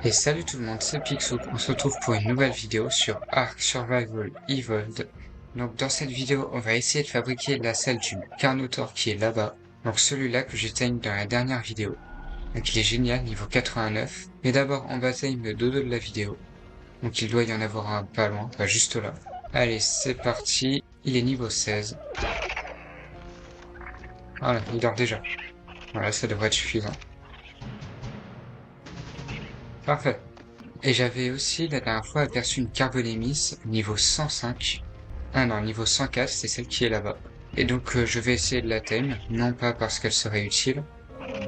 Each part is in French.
Et salut tout le monde, c'est Pixou. On se retrouve pour une nouvelle vidéo sur Ark Survival Evolved. Donc dans cette vidéo, on va essayer de fabriquer la selle du Carnotaur qui est là-bas. Donc celui-là que j'ai time dans la dernière vidéo. Donc il est génial, niveau 89. Mais d'abord, on va time le dodo de la vidéo. Donc il doit y en avoir un pas loin, pas juste là. Allez, c'est parti. Il est niveau 16. Voilà, il dort déjà. Voilà, ça devrait être suffisant. Parfait. Et j'avais aussi la dernière fois aperçu une Carbonémis niveau 105. Ah non, niveau 104, c'est celle qui est là-bas. Et donc je vais essayer de la tame, non pas parce qu'elle serait utile,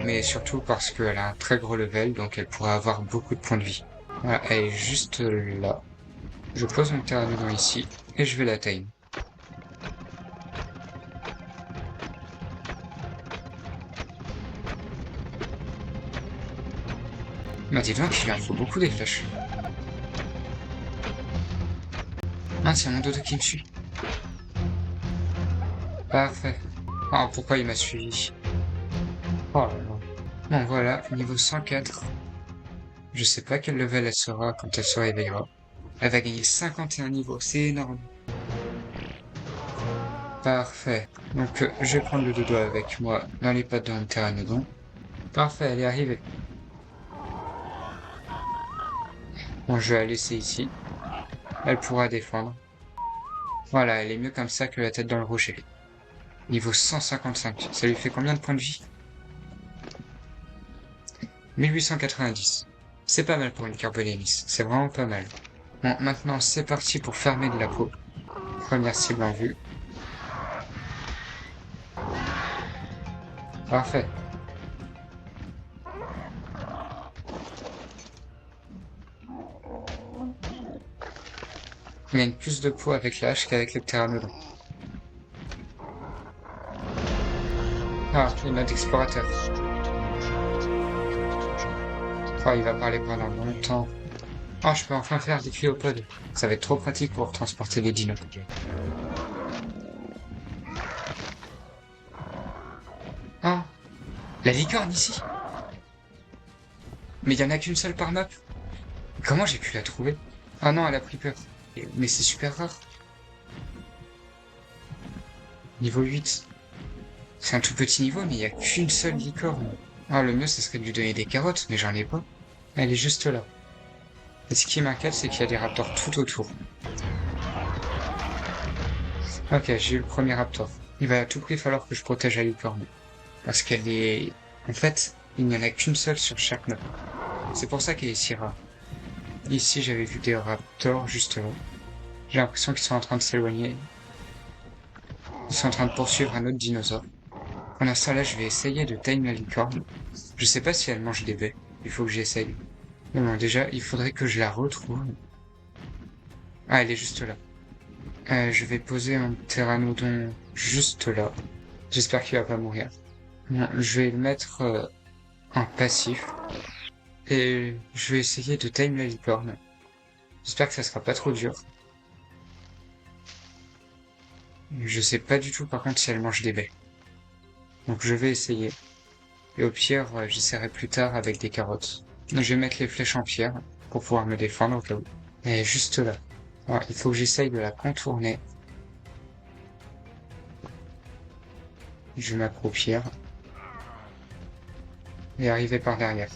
mais surtout parce qu'elle a un très gros level, donc elle pourrait avoir beaucoup de points de vie. Voilà, elle est juste là. Je pose mon pteranodon ici, et je vais la tame. Bah dis donc, il lui en faut beaucoup des flèches. Ah, c'est mon dodo qui me suit. Parfait. Oh, pourquoi il m'a suivi? Oh là là. Bon voilà, niveau 104. Je sais pas quel level elle sera quand elle se réveillera. Elle va gagner 51 niveaux, c'est énorme. Parfait. Donc je vais prendre le dodo avec moi dans les pattes de mon pteranodon. Parfait, elle est arrivée. Bon, je vais la laisser ici. Elle pourra défendre. Voilà, elle est mieux comme ça que la tête dans le rocher. Niveau 155. Ça lui fait combien de points de vie? 1890. C'est pas mal pour une Carbonémis. C'est vraiment pas mal. Bon, maintenant c'est parti pour fermer de la peau. Première cible en vue. Parfait. Il gagne plus de poids avec la hache qu'avec le pteranodon. Ah, une note d'explorateur. Oh, il va parler pendant longtemps. Oh, je peux enfin faire des cryopodes. Ça va être trop pratique pour transporter les dinos. Oh, la licorne ici. Mais il y en a qu'une seule par map. Comment j'ai pu la trouver? Ah non, elle a pris peur. Mais c'est super rare. Niveau 8. C'est un tout petit niveau, mais il n'y a qu'une seule licorne. Ah, le mieux, ce serait de lui donner des carottes, mais j'en ai pas. Elle est juste là. Et ce qui m'inquiète, c'est qu'il y a des raptors tout autour. Ok, j'ai eu le premier raptor. Il va à tout prix falloir que je protège la licorne. Parce qu'elle est... En fait, il n'y en a qu'une seule sur chaque map. C'est pour ça qu'elle est si rare. Ici, j'avais vu des raptors, juste là. J'ai l'impression qu'ils sont en train de s'éloigner. Ils sont en train de poursuivre un autre dinosaure. Pour l'instant, là, je vais essayer de tame la licorne. Je sais pas si elle mange des baies. Il faut que j'essaye. Mais bon, déjà, il faudrait que je la retrouve. Ah, elle est juste là. Je vais poser un pteranodon juste là. J'espère qu'il va pas mourir. Bon, je vais le mettre en passif. Et je vais essayer de tame la licorne. J'espère que ça sera pas trop dur. Je sais pas du tout par contre si elle mange des baies. Donc je vais essayer. Et au pire, j'essaierai plus tard avec des carottes. Donc je vais mettre les flèches en pierre pour pouvoir me défendre au cas où. Elle est juste là. Alors, il faut que j'essaye de la contourner. Je vais m'accroupir. Et arriver par derrière.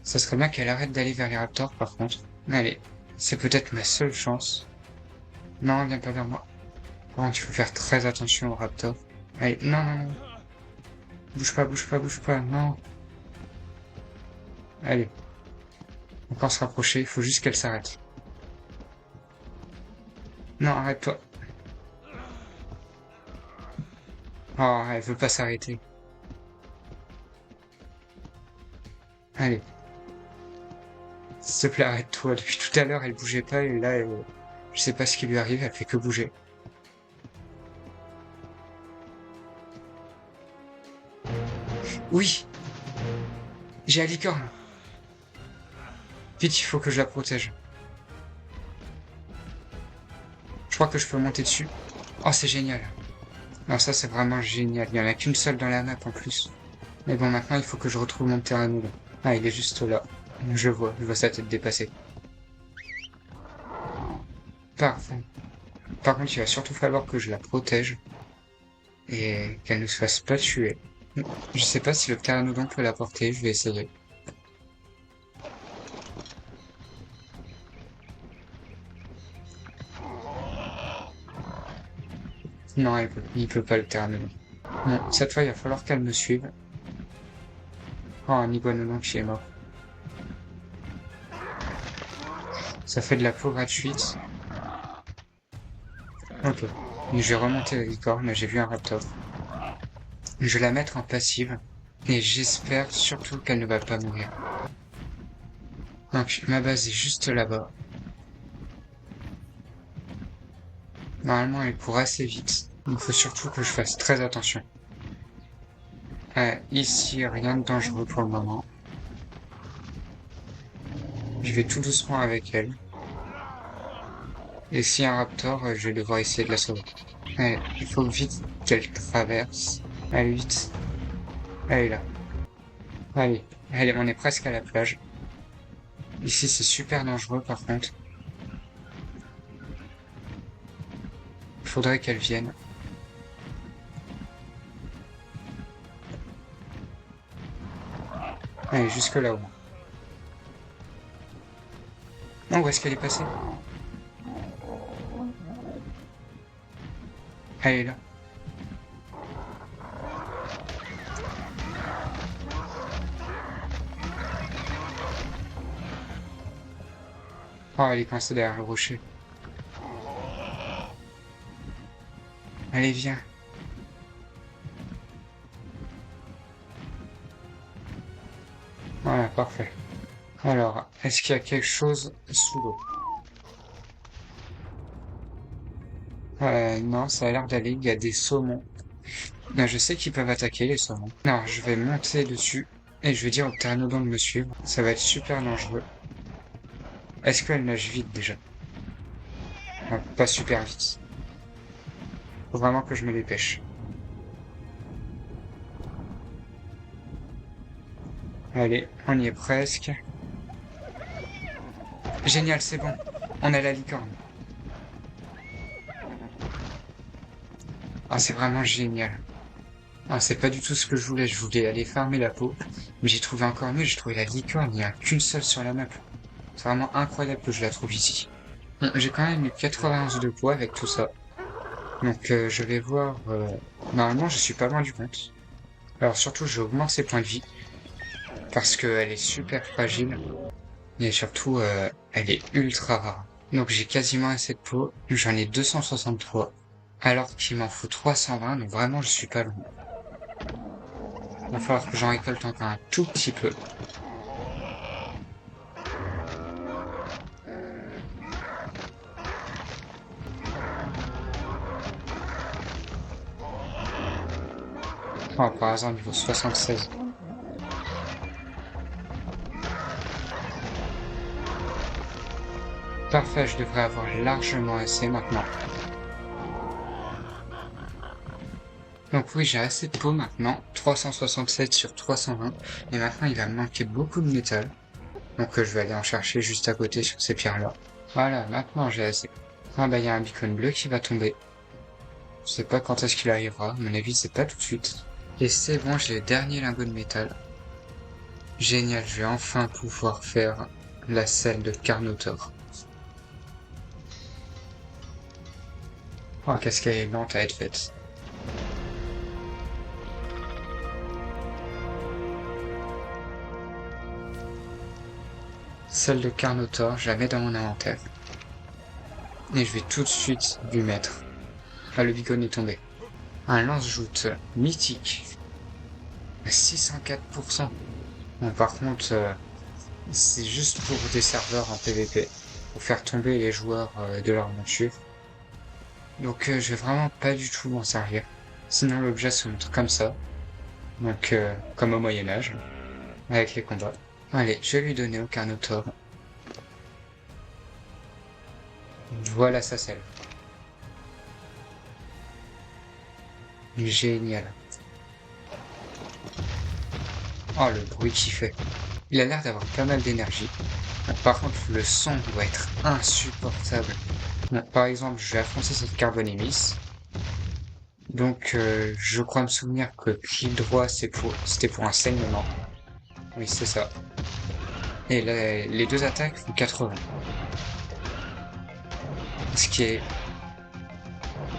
Ça serait bien qu'elle arrête d'aller vers les raptors par contre. Allez, c'est peut-être ma seule chance. Non, viens pas vers moi. Par contre, il faut faire très attention aux raptors. Allez, non, non, non. Bouge pas, bouge pas, bouge pas, non. Allez. Encore se rapprocher, il faut juste qu'elle s'arrête. Non, arrête-toi. Oh, elle veut pas s'arrêter. Allez. S'il te plaît, arrête-toi. Depuis tout à l'heure, elle bougeait pas et là, je sais pas ce qui lui arrive, elle fait que bouger. Oui! J'ai la licorne! Vite, il faut que je la protège. Je crois que je peux monter dessus. Oh, c'est génial. Non, ça, c'est vraiment génial. Il y en a qu'une seule dans la map en plus. Mais bon, maintenant, il faut que je retrouve mon pteranodon. Ah, il est juste là. Je vois sa tête dépasser. Parfait. Par contre, il va surtout falloir que je la protège et qu'elle ne se fasse pas tuer. Je sais pas si le pteranodon peut la porter, je vais essayer. Non, il peut pas le pteranodon. Bon, cette fois, il va falloir qu'elle me suive. Oh, un iguanodon qui est mort. Ça fait de la peau gratuite. Ok. Je vais remonter la licorne, j'ai vu un raptor. Je vais la mettre en passive. Et j'espère surtout qu'elle ne va pas mourir. Donc, ma base est juste là-bas. Normalement, elle court assez vite. Il faut surtout que je fasse très attention. Ici, rien de dangereux pour le moment. Je vais tout doucement avec elle. Et s'il y a un raptor, je vais devoir essayer de la sauver. Il faut vite qu'elle traverse. Allez, vite. Elle est là. Allez, on est presque à la plage. Ici, c'est super dangereux par contre. Il faudrait qu'elle vienne. Allez, jusque là au moins. Non, où est-ce qu'elle est passée? Elle est là. Oh, elle est coincée derrière le rocher. Allez, viens. Voilà, parfait. Alors, est-ce qu'il y a quelque chose sous l'eau? Non, ça a l'air d'aller. Il y a des saumons. Non, je sais qu'ils peuvent attaquer les saumons. Alors, je vais monter dessus et je vais dire au pteranodon de me suivre. Ça va être super dangereux. Est-ce qu'elle nage vite déjà? Non, pas super vite. Faut vraiment que je me dépêche. Allez, on y est presque. Génial, c'est bon. On a la licorne. Ah, c'est vraiment génial. Ah, c'est pas du tout ce que je voulais. Je voulais aller farmer la peau. Mais j'ai trouvé encore mieux. J'ai trouvé la licorne. Il n'y a qu'une seule sur la map. C'est vraiment incroyable que je la trouve ici. Bon, j'ai quand même eu 91 de poids avec tout ça. Donc je vais voir... Normalement, je suis pas loin du compte. Alors surtout, j'augmente ses points de vie. Parce qu'elle est super fragile. Et surtout, elle est ultra rare. Donc j'ai quasiment assez de peau. J'en ai 263. Alors qu'il m'en faut 320. Donc vraiment, je suis pas loin. Il va falloir que j'en récolte encore un tout petit peu. Oh, par hasard, niveau 76. Parfait, je devrais avoir largement assez maintenant. Donc oui, j'ai assez de peau maintenant, 367 sur 320, et maintenant il va me manquer beaucoup de métal. Donc je vais aller en chercher juste à côté sur ces pierres-là. Voilà, maintenant j'ai assez. Ah bah il y a un beacon bleu qui va tomber. Je sais pas quand est-ce qu'il arrivera, à mon avis c'est pas tout de suite. Et c'est bon, j'ai le dernier lingot de métal. Génial, je vais enfin pouvoir faire la selle de Carnotaur. Oh, qu'est-ce qu'elle est lente à être faite. Celle de Carnotaur, je la mets dans mon inventaire. Et je vais tout de suite lui mettre. Ah, le beacon est tombé. Un lance-joute mythique à 604%. Bon, par contre, c'est juste pour des serveurs en PvP, pour faire tomber les joueurs de leur monture. Donc je vais vraiment pas du tout m'en servir. Sinon l'objet se montre comme ça. Donc comme au Moyen-Âge, avec les combats. Allez, je vais lui donner au Carnotaur. Voilà sa selle. Génial. Oh, le bruit qu'il fait. Il a l'air d'avoir pas mal d'énergie. Par contre, le son doit être insupportable. Par exemple, je vais affronter cette Carbonémis. Donc, je crois me souvenir que clic droit, c'était pour un saignement. Oui, c'est ça. Et là, les deux attaques font 80. Ce qui est,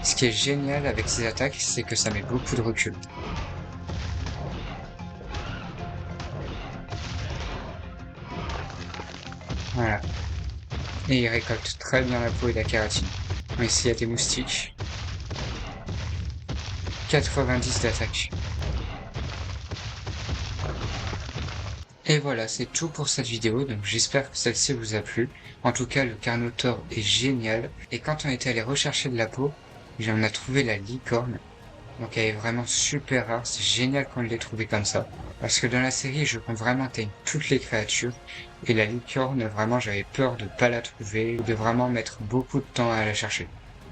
ce qui est génial avec ces attaques, c'est que ça met beaucoup de recul. Voilà. Et il récolte très bien la peau et la kératine. Mais s'il y a des moustiques, 90 d'attaque. Et voilà, c'est tout pour cette vidéo, donc j'espère que celle-ci vous a plu. En tout cas, le Carnotaur est génial. Et quand on était allé rechercher de la peau, on a trouvé la licorne. Donc elle est vraiment super rare, c'est génial qu'on l'ait trouvée comme ça. Parce que dans la série, je compte vraiment atteindre toutes les créatures. Et la licorne, vraiment, j'avais peur de pas la trouver, ou de vraiment mettre beaucoup de temps à la chercher.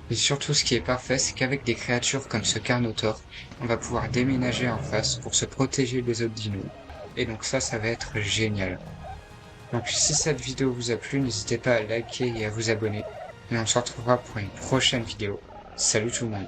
Et surtout, ce qui est parfait, c'est qu'avec des créatures comme ce Carnotaur, on va pouvoir déménager en face pour se protéger des autres dinos. Et donc ça va être génial. Donc si cette vidéo vous a plu, n'hésitez pas à liker et à vous abonner. Et on se retrouvera pour une prochaine vidéo. Salut tout le monde.